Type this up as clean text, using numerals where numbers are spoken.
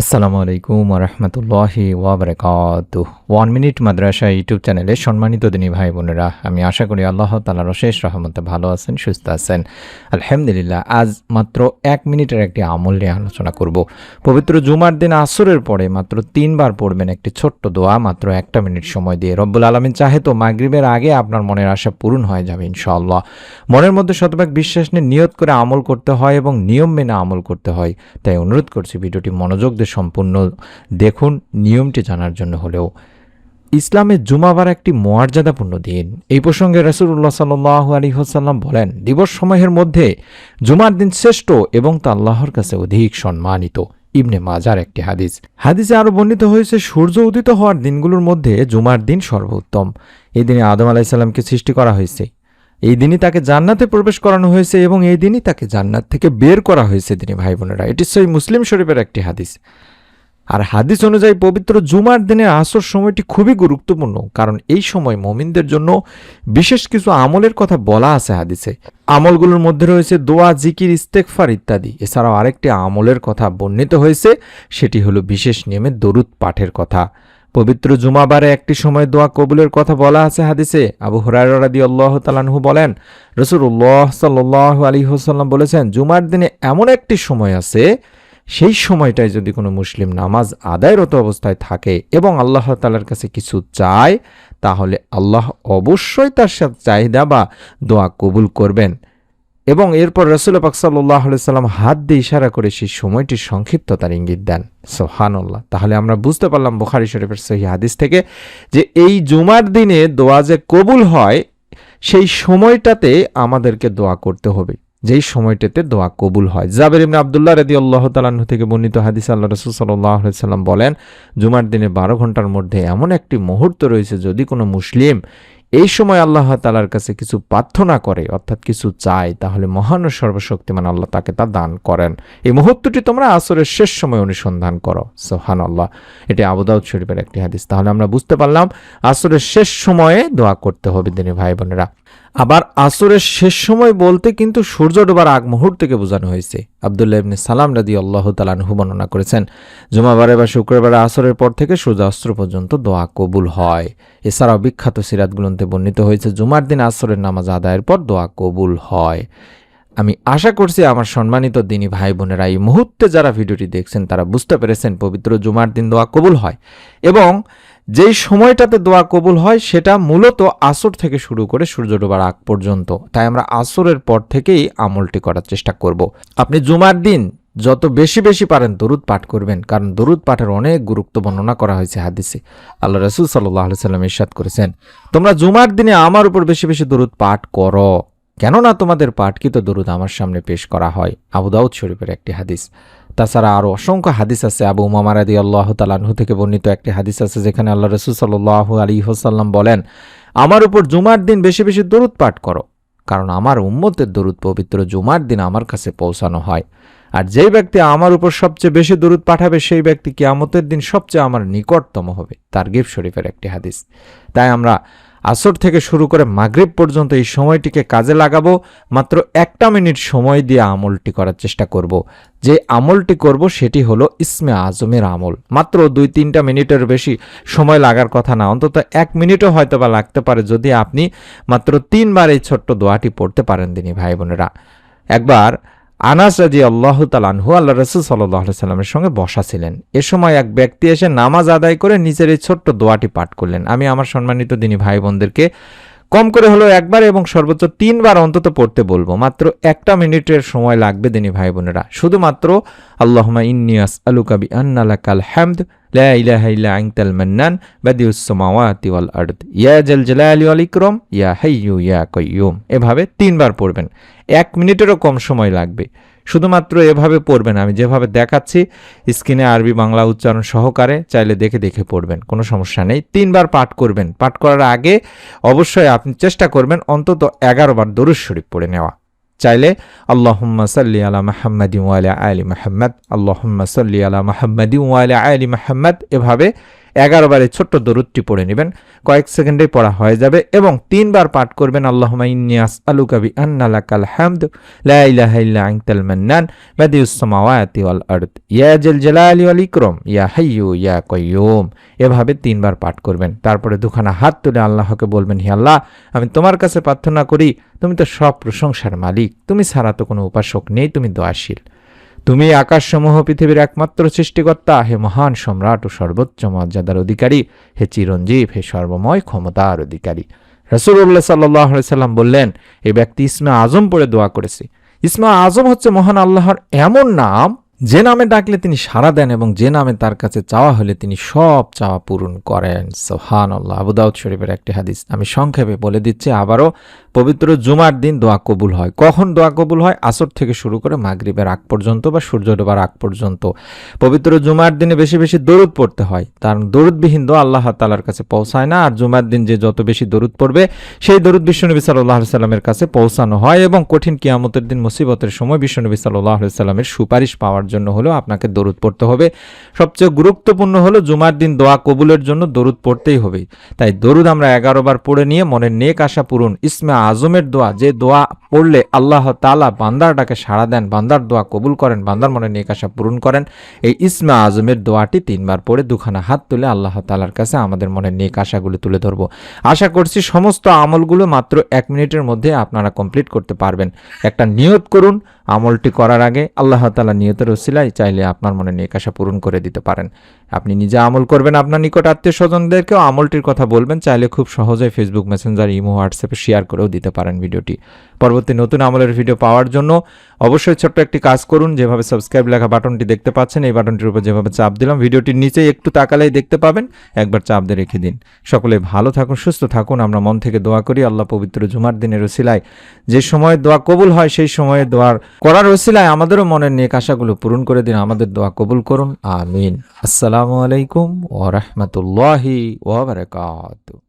আসসালামু আলাইকুম রহমতুল্লাহি ওয়াবারাকাতুহু। 1 মিনিট মাদ্রাসা ইউটিউব চ্যানেলে সম্মানিত দিনী ভাই বোনেরা, আমি আশা করি আল্লাহ তাআলার অশেষ রহমতে ভালো আছেন, সুস্থ আছেন। আলহামদুলিল্লাহ। আজ মাত্র 1 মিনিটের একটি আমল নিয়ে আলোচনা করব। পবিত্র জুমার দিন আসরের পরে মাত্র 3 বার পড়বেন একটি ছোট্ট দোয়া, মাত্র 1 মিনিট সময় দিয়ে। রব্বুল আলামিন চাহে তো মাগরিবের আগে আপনার মনের আশা পূরণ হয়ে যাবে ইনশাআল্লাহ। মনের মধ্যে শতভাগ বিশ্বাস নিয়ে নিয়ত করে আমল করতে হয় এবং নিয়ম মেনে আমল করতে হয়। তাই অনুরোধ করছি ভিডিওটি মনোযোগ দিয়ে সম্পূর্ণ দেখুন, নিয়মটি জানার জন্য হলেও। ইসলামের জুমাবার একটি মর্যাদাপূর্ণ দিন। এই প্রসঙ্গে রাসূলুল্লাহ সাল্লাল্লাহু আলাইহি ওয়াসাল্লাম বলেন, দিবস সমূহের মধ্যে জুমার দিন শ্রেষ্ঠ এবং তা আল্লাহর কাছে অধিক সম্মানিত। ইবনে মাজার একটি হাদিসে আরো বর্ণিত হয়েছে, সূর্য উদিত হওয়ার দিনগুলোর মধ্যে জুমার দিন সর্বোত্তম। এই দিনে আদম আলাইহিস সালামকে সৃষ্টি করা হয়েছে, এই দিনই তাকে জান্নাতে প্রবেশ করানো হয়েছে এবং এই দিনই তাকে জান্নাত থেকে বের করা হয়েছে। তিনি ভাই বোনেরা, এটি সহিহ মুসলিম শরীফের একটি হাদিস। আর হাদিস অনুযায়ী পবিত্র জুমার দিনের আসর সময়টি খুবই গুরুত্বপূর্ণ, কারণ এই সময় মুমিনদের জন্য বিশেষ কিছু আমলের কথা বলা আছে হাদিসে। আমলগুলোর মধ্যে রয়েছে দোয়া, জিকির, ইস্তেগফার ইত্যাদি। এছাড়াও আরেকটি আমলের কথা বর্ণিত হয়েছে, সেটি হলো বিশেষ নিয়মে দরুদ পাঠের কথা। পবিত্র জুমাবারে একটি সময় দোয়া কবুলের কথা বলা আছে হাদিসে। আবু হুরায়রা রাদিয়াল্লাহু তাআলা আনহু বলেন, রাসূলুল্লাহ সাল্লাল্লাহু আলাইহি ওয়াসাল্লাম বলেছেন, জুমার দিনে এমন একটি সময় আছে, সেই সময়টায় যদি কোনো মুসলিম নামাজ আদায়রত অবস্থায় থাকে এবং আল্লাহ তাআলার কাছে কিছু চায়, তাহলে আল্লাহ অবশ্যই তার সাথে চাহিদা বা দোয়া কবুল করবেন। এবং এরপর রাসূল পাক সাল্লাল্লাহু আলাইহি সাল্লাম হাত দিয়ে ইশারা করে সেই সময়টির সংক্ষিপ্ততার ইঙ্গিত দেন। সুবহানাল্লাহ। তাহলে আমরা বুঝতে পারলাম বুখারী শরীফের সহিহ হাদিস থেকে যে এই জুমার দিনে দোয়া যে কবুল হয়, সেই সময়টাতে আমাদেরকে দোয়া করতে হবে, যেই সময়টাতে দোয়া কবুল হয়। জাবের ইবনে আব্দুল্লাহ রাদিয়াল্লাহু তাআলা আনহু থেকে বর্ণিত হাদিসে আল্লাহ রাসূল সাল্লাল্লাহু আলাইহি সাল্লাম বলেন, জুমার দিনে 12 ঘন্টার মধ্যে এমন একটি মুহূর্ত রয়েছে, যদি কোনো মুসলিম এই সময় আল্লাহ তাআলার কাছে কিছু প্রার্থনা করে, অর্থাৎ কিছু চায়, তাহলে মহান ও সর্বশক্তিমান আল্লাহ তাকে তা দান করেন। এই মুহূর্তটি তোমরা আসরের শেষ সময় অনুসন্ধান করো। সুবহানাল্লাহ। এটি আবু দাউদ শরীফের একটি হাদিস। তাহলে আমরা বুঝতে পারলাম আসরের শেষ সময়ে দোয়া করতে হবে দিনী ভাই বোনেরা। আবার আসরের শেষ সময় বলতে কিন্তু সূর্য ডোবার আগ মুহূর্তকে বোঝানো হয়েছে। আব্দুল্লাহ ইবনে সালাম রাদিয়াল্লাহু তাআলা আনহু বর্ণনা করেছেন, জুমাবারে বা শুক্রবারে আসরের পর থেকে সূর্যাস্ত পর্যন্ত দোয়া কবুল হয়। এছাড়াও বিখ্যাত সিরাতগুলোতে বর্ণিত হয়েছে, জুমার দিন আসরের নামাজ আদায়ের পর দোয়া কবুল হয়। আমি আশা করছি আমার সম্মানিত দিনী ভাই বোনেরা, এই মুহূর্তে যারা ভিডিওটি দেখছেন তারা বুঝতে পেরেছেন পবিত্র জুমার দিন দোয়া কবুল হয় এবং যেই সময়টাতে দোয়া কবুল হয় সেটা মূলত আসর থেকে শুরু করে সূর্য ডোবার আগ পর্যন্ত। তাই আমরা আসরের পর থেকেই আমলটি করার চেষ্টা করব। আপনি জুমার দিন যত বেশি বেশি পারেন দরুদ পাঠ করবেন, কারণ দরুদ পাঠের অনেক গুরুত্ব বর্ণনা করা হয়েছে হাদিসে। আল্লাহ রাসূল সাল্লাল্লাহু আলাইহি সাল্লাম ইরশাদ করেছেন, তোমরা জুমার দিনে আমার উপর বেশি বেশি দরুদ পাঠ করো, কেননা তোমাদের পাঠকৃত দরুদ আমার সামনে পেশ করা হয়। আবু দাউদ শরীফের একটি হাদিস। তাছাড়া আরও অসংখ্য হাদিস আছে। আবু উমামা রাদিয়াল্লাহু তাআলা আনহু থেকে বর্ণিত একটি হাদিস আছে, যেখানে আল্লাহ রাসূল সাল্লাল্লাহু আলাইহি ওয়াসাল্লাম বলেন, আমার উপর জুমার দিন বেশি বেশি দরুদ পাঠ করো, কারণ আমার উম্মতের দরুদ পবিত্র জুমার দিন আমার কাছে পৌঁছানো হয়। আর যেই ব্যক্তি আমার উপর সবচেয়ে বেশি দরুদ পাঠাবে, সেই ব্যক্তি কিয়ামতের দিন সবচেয়ে আমার নিকটতম হবে। তারগিব শরীফের একটি হাদিস। তাই আমরা আসর থেকে শুরু করে মাগরিব পর্যন্ত এই সময়টিকে কাজে লাগাবো। মাত্র 1 মিনিট সময় দিয়ে আমলটি করার চেষ্টা করব। যে আমলটি করব সেটি হলো ইসমে আজমের আমল। মাত্র 2-3 মিনিটের বেশি সময় লাগার কথা না, অন্তত 1 মিনিটও হয়তো বা লাগতে পারে, যদি আপনি মাত্র 3 বার এই ছোট্ট দোয়াটি পড়তে পারেন দিনী ভাই বোনেরা। একবার আনাস রাদিয়াল্লাহু তাআলা আনহু আল্লাহ রাসূল সাল্লাল্লাহু আলাইহি সাল্লামের সঙ্গে বসা ছিলেন। এ সময় এক ব্যক্তি এসে নামাজ আদায় করে নিজের এই ছোট্ট দোয়াটি পাঠ করলেন। আমি আমার সম্মানিত দিনী ভাই বোনদেরকে কম করে হলো একবার এবং সর্বোচ্চ 3 বার অন্তত পড়তে বলবো। মাত্র 1 মিনিটের সময় লাগবে দিনী ভাই বোনেরা। শুধুমাত্র আল্লাহুম্মা ইন্নী আসআলুকা বিআন্না লাকাল হামদ লা ইলাহা ইল্লা আনতাল মান্নান বাদিউস সামাওয়াতি ওয়াল আরদ ইয়া জাল জালালি ওয়াল ইকরাম ইয়া হাইয়্যু ইয়া কাইয়্যুম। এভাবে 3 বার পড়বেন। 1 মিনিটেরও কম সময় লাগবে। শুধুমাত্র এভাবে পড়বেন, আমি যেভাবে দেখাচ্ছি স্ক্রিনে আরবি বাংলা উচ্চারণ সহকারে, চাইলে দেখে দেখে পড়বেন, কোনো সমস্যা নেই। 3 বার পাঠ করবেন। পাঠ করার আগে অবশ্যই আপনি চেষ্টা করবেন অন্তত 11 বার দরুদ শরীফ পড়ে নেওয়া। চাইলে আল্লাহুম্মা সাল্লি আলা মুহাম্মাদিন ওয়া আলা আলি মুহাম্মাদ, আল্লাহুম্মা সাল্লি আলা মুহাম্মাদিন ওয়া আলা আলি মুহাম্মাদ, এভাবে 11 বার এই ছোট্ট দরুদটি পড়ে নেবেন, কয়েক সেকেন্ডেই পড়া হয়ে যাবে এবং 3 বার পাঠ করবেন আল্লাহুম্মা ইন্নী আসআলুকা বিআন্না লাকাল হামদু লা ইলাহা ইল্লা আনতাল মান্নান বাদিউস সামাওয়াতি ওয়াল আরদ ইয়া জাল জালালি ওয়াল ইকরাম ইয়া হাইয়্যু ইয়া কাইয়্যুম। এভাবে 3 বার পাঠ করবেন। তারপরে দুখানা হাত তুলে আল্লাহকে বলবেন, হে আল্লাহ, আমি তোমার কাছে প্রার্থনা করি, তুমি তো সব প্রশংসার মালিক, তুমি ছাড়া তো কোনো উপাসক নেই, তুমি দয়াশীল, তুমি আকাশসমূহ পৃথিবীর একমাত্র সৃষ্টিকর্তা, হে মহান সম্রাট ও সর্বোচ্চ মর্যাদার অধিকারী, হে চিরঞ্জীব, হে সর্বময় ক্ষমতার অধিকারী। রাসূলুল্লাহ সাল্লাল্লাহু আলাইহি সাল্লাম বললেন, এই ব্যক্তি ইসমে আজম পড়ে দোয়া করেছে। ইসমে আজম হচ্ছে মহান আল্লাহর এমন নাম যে নামে ডাকলে তিনি সাড়া দেন এবং যে নামে তার কাছে চাওয়া হলে তিনি সব চাওয়া পূরণ করেন। সুবহানাল্লাহ। আবু দাউদ শরীফের একটি হাদিস আমি সংক্ষেপে বলে দিচ্ছি আবারও। পবিত্র জুমার দিন দোয়া কবুল হয়। কখন দোয়া কবুল হয়? আসর থেকে শুরু করে মাগরিবের আগ পর্যন্ত বা সূর্য ডোবার আগ পর্যন্ত পবিত্র জুমার দিনে বেশি বেশি দরুদ পড়তে হয়, কারণ দরুদবিহীন দোয়া আল্লাহ তাআলার কাছে পৌঁছায় না। আর জুমার দিন যে যত বেশি দরুদ পড়বে সেই দরুদ বিশ্বনবী সাল্লাল্লাহু আলাইহি সাল্লামের কাছে পৌঁছানো হয় এবং কঠিন কিয়ামতের দিন মুসিবতের সময় বিশ্বনবী সাল্লাল্লাহু আলাইহি সাল্লামের সুপারিশ পাওয়ার জন্য হলেও আপনাকে দরুদ পড়তে হবে। সবচেয়ে গুরুত্বপূর্ণ হলো জুমার দিন দোয়া কবুলের জন্য দরুদ পড়তেই হবে। তাই দরুদ আমরা 11 বার পড়ে নিয়ে মনের নেক আশা পূরণ, ইসমে আজমের দোয়া, যে দোয়া পড়লে আল্লাহ তাআলা বান্দার ডাকে সাড়া দেন, বান্দার দোয়া কবুল করেন, বান্দার মনের নেক আশা পূরণ করেন, এই ইসমে আজমের দোয়াটি 3 বার পড়ে দুখানা হাত তুলে আল্লাহ তাআলার কাছে আমাদের মনের নেক আশাগুলো তুলে ধরব। আশা করছি সমস্ত আমলগুলো মাত্র 1 মিনিটের মধ্যে আপনারা কমপ্লিট করতে পারবেন। একটা নিয়ত করুন, আমলটি করার আগে আল্লাহ তাআলা নিয়তের ওসিলায় চাইলে আপনার মনে নেক আশা পূরণ করে দিতে পারেন। আপনি নিজে আমল করবেন, আপনার নিকট আত্মীয় স্বজনদেরকেও আমলটির কথা বলবেন, চাইলে খুব সহজেই ফেসবুক মেসেঞ্জার, ইমো, হোয়াটসঅ্যাপে শেয়ার করেও দিতে পারেন ভিডিওটি। পরবর্তী নতুন আমলের ভিডিও পাওয়ার জন্য অবশ্যই ছোট্ট একটি কাজ করুন, যেভাবে সাবস্ক্রাইব লেখা বাটনটি দেখতে পাচ্ছেন এই বাটনটির উপর যেভাবে চাপ দিলাম ভিডিওটির নিচে একটু তাকালেই দেখতে পাবেন, একবার চাপ দিয়ে রেখে দিন। সকলে ভালো থাকুন, সুস্থ থাকুন। আমরা মন থেকে দোয়া করি আল্লাহ পবিত্র জুমার দিনের ওসিলায় যে সময় দোয়া কবুল হয় সেই সময়ে দোয়ার করার ওসিলায় আমাদেরও মনের নেক আশাগুলো পূরণ করে দিন, আমাদের দোয়া কবুল করুন। আমিন। আসসালামু আলাইকুম ওয়া রাহমাতুল্লাহি ওয়া বারাকাতুহু।